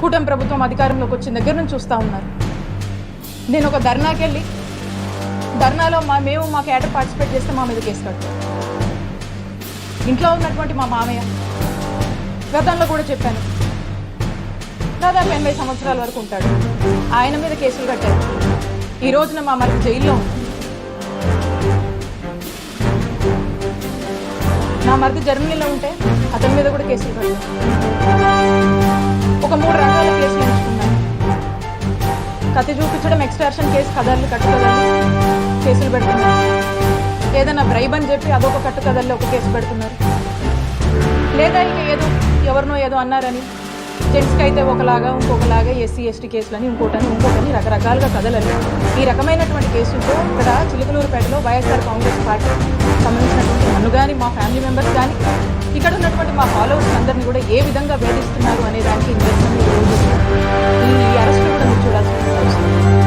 కూటమి ప్రభుత్వం అధికారంలోకి వచ్చిన దగ్గర నుంచి చూస్తూ ఉన్నారు. నేను ఒక ధర్నాకి వెళ్ళి ధర్నాలో మేము మా క్యాడర్ పార్టిసిపేట్ చేస్తే మా మీద కేసు కట్టారు. ఇంట్లో ఉన్నటువంటి మా మామయ్య గతంలో కూడా చెప్పాను, దాదాపు 80 సంవత్సరాల వరకు ఉంటాడు. ఆయన మీద కేసులు కట్టారు. ఈ రోజున మా మరిది జైల్లో ఉంది. నా మరిది జర్మనీలో ఉంటే అతని మీద కూడా కేసులు కట్టారు. ఒక 3 రకాల కేసులు ఎంచుకున్నాను. కత్తి చూపించడం, ఎక్స్ట్రాక్షన్ కేసు, కథలు కట్టుకథలు కేసులు పెడుతున్నారు. ఏదైనా బ్రైబ్ అని చెప్పి అదొక కట్టుకథల్లో ఒక కేసు పెడుతున్నారు. లేదా ఇక ఎవరినో ఏదో అన్నారని జెంట్స్కి అయితే ఒకలాగా, ఇంకొకలాగా ఎస్సీ ఎస్టీ కేసులని, ఇంకోటని రకరకాలుగా కథలని ఈ రకమైనటువంటి కేసులతో ఇక్కడ చిలుకలూరుపేటలో వైఎస్ఆర్ కాంగ్రెస్ పార్టీ సంబంధించినటువంటి నన్ను కానీ, మా ఫ్యామిలీ మెంబర్స్ కానీ, ఇక్కడ ఉన్నటువంటి మా ఫాలోవర్స్ అందరినీ కూడా ఏ విధంగా వేధిస్తున్నారు అనే